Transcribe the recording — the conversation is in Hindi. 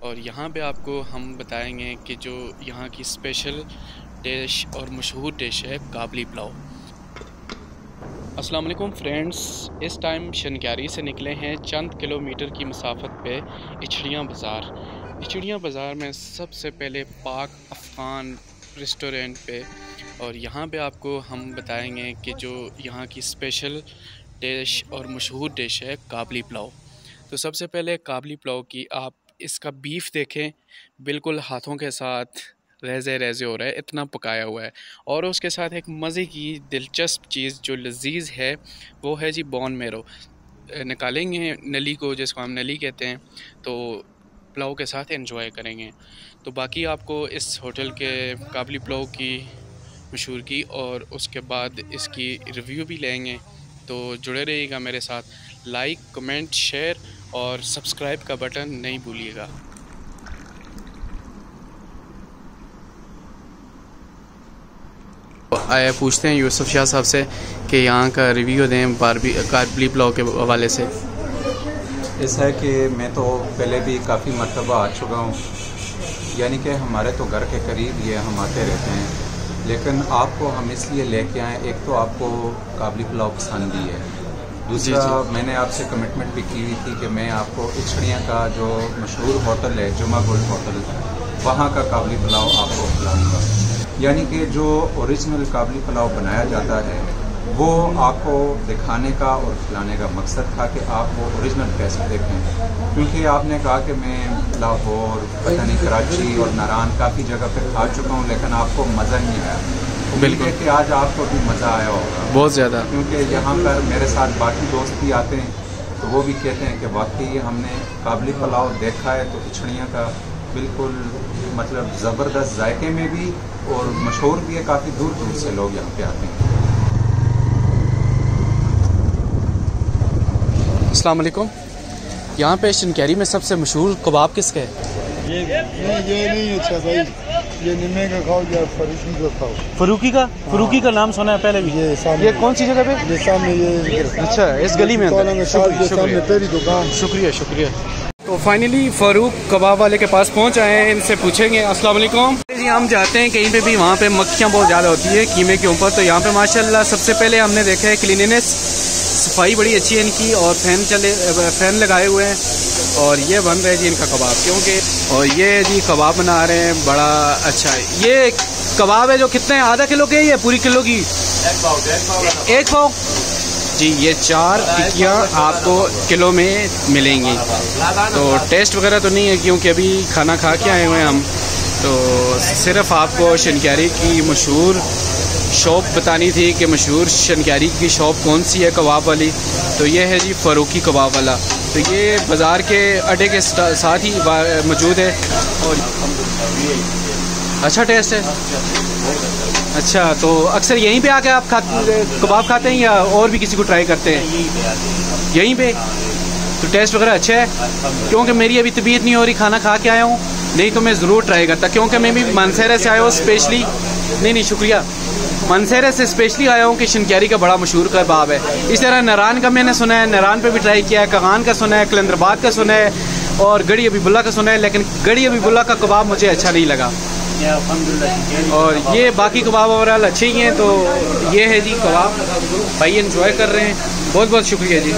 और यहाँ पे आपको हम बताएंगे कि जो यहाँ की स्पेशल डिश और मशहूर डिश है काबली पुलाव। अस्सलाम वालेकुम फ्रेंड्स, इस टाइम शनक्यारी से निकले हैं चंद किलोमीटर की मसाफत पे इचड़ियाँ बाज़ार। इचड़ियाँ बाज़ार में सबसे पहले पाक अफ़गान रेस्टोरेंट पे, और यहाँ पे आपको हम बताएंगे कि जो यहाँ की स्पेशल डिश और मशहूर डिश है काबली पुलाव। तो सबसे पहले काबली पुलाव की आप इसका बीफ देखें, बिल्कुल हाथों के साथ रेज़े रेज़े हो रहा है, इतना पकाया हुआ है। और उसके साथ एक मज़े की दिलचस्प चीज़ जो लजीज है वो है जी बोन मेरो। निकालेंगे नली को, जिसको हम नली कहते हैं, तो पुलाव के साथ एंजॉय करेंगे। तो बाकी आपको इस होटल के काबली पुलाव की मशहूर की और उसके बाद इसकी रिव्यू भी लेंगे। तो जुड़े रहिएगा मेरे साथ। लाइक, कमेंट, शेयर और सब्सक्राइब का बटन नहीं भूलिएगा। आए पूछते हैं यूसुफ शाह साहब से कि यहाँ का रिव्यू दें काबली पुलाव के हवाले से। ऐसा है कि मैं तो पहले भी काफ़ी मरतबा आ चुका हूँ, यानी कि हमारे तो घर के करीब ये हम आते रहते हैं, लेकिन आपको हम इसलिए लेके आए, एक तो आपको काबली पुलाव पसंद भी है, दूसरा मैंने आपसे कमिटमेंट भी की हुई थी कि मैं आपको इचड़ियाँ का जो मशहूर होटल है जुमा गोल्ड होटल, वहाँ का काबली पुलाव आपको खिलाऊँगा। यानी कि जो ओरिजिनल काबली पुलाव बनाया जाता है वो आपको दिखाने का और खिलाने का मकसद था कि आप वो ओरिजिनल टेस्ट देखें। क्योंकि आपने कहा कि मैं लाहौर, पता नहीं कराची और नारान काफ़ी जगह पे खा चुका हूँ, लेकिन आपको मज़ा नहीं आया। बिल्कुल कि आज आपको भी मज़ा आया होगा, बहुत ज़्यादा, क्योंकि यहाँ पर मेरे साथ बाकी दोस्त भी आते हैं तो वो भी कहते हैं कि वाकई हमने काबली पुलाव देखा है तो इचड़ियाँ का बिल्कुल मतलब ज़बरदस्त जायके में भी और मशहूर भी है, काफ़ी दूर दूर से लोग यहाँ पे आते हैं। अस्सलाम वालेकुम। यहाँ पे शनक्यारी में सबसे मशहूर कबाब किसका है? ये नहीं अच्छा भाई, ये निम्मे का खाओ या फरूकी का खाओ। फरूकी का? फरूकी का नाम सुना है पहले भी। ये कौन सी जगह पे? ये सामने, ये अच्छा, इस गली में सामने तेरी दुकान। शुक्रिया शुक्रिया। तो फाइनली फ़ारूक कबाब वाले के पास पहुंच आए हैं, इनसे पूछेंगे। अस्सलाम वालेकुम जी। हम जाते हैं कहीं पे भी, वहाँ पे मक्खियाँ बहुत ज़्यादा होती है कीमे के ऊपर, तो यहाँ पे माशाल्लाह सबसे पहले हमने देखा है क्लीनिनेस, सफाई बड़ी अच्छी है इनकी, और फैन लगाए हुए हैं, और ये बन रहा है जी इनका कबाब, क्योंकि और ये जी कबाब बना रहे हैं, बड़ा अच्छा है। ये कबाब है जो कितने, आधा किलो के या पूरी किलो की? एक पाव जी। ये 4 टिक्कियाँ आपको किलो में मिलेंगी। तो टेस्ट वगैरह तो नहीं है क्योंकि अभी खाना खा के आए हुए हैं हम, तो सिर्फ आपको शनक्यारी की मशहूर शॉप बतानी थी कि मशहूर शनक्यारी की शॉप कौन सी है कबाब वाली। तो ये है जी फ़ारूकी कबाब वाला, तो ये बाज़ार के अड्डे के साथ ही मौजूद है, और अच्छा टेस्ट है। अच्छा, तो अक्सर यहीं पे आके आप कबाब खाते हैं या और भी किसी को ट्राई करते हैं? यहीं पे। तो टेस्ट वगैरह अच्छा है? क्योंकि मेरी अभी तबीयत नहीं हो रही, खाना खा के आया हूँ, नहीं तो मैं ज़रूर ट्राई करता, क्योंकि मैं भी मानसहरा से आया हूँ स्पेशली। नहीं शुक्रिया, मानसहरा से स्पेशली आया हूँ कि शनक्यारी का बड़ा मशहूर कबाब है। इस तरह नारान का मैंने सुना है, नारान पे भी ट्राई किया है, कगान का सुना है, कलंदराबाद का सुना है, और गड़ी हबीबुल्ला का सुना है, लेकिन गड़ी हबीबुल्ला का कबाब मुझे अच्छा नहीं लगा। और ये बाकी कबाब ओवरऑल अच्छे ही हैं। तो ये है जी कबाब, भाई एंजॉय कर रहे हैं। बहुत बहुत शुक्रिया जी।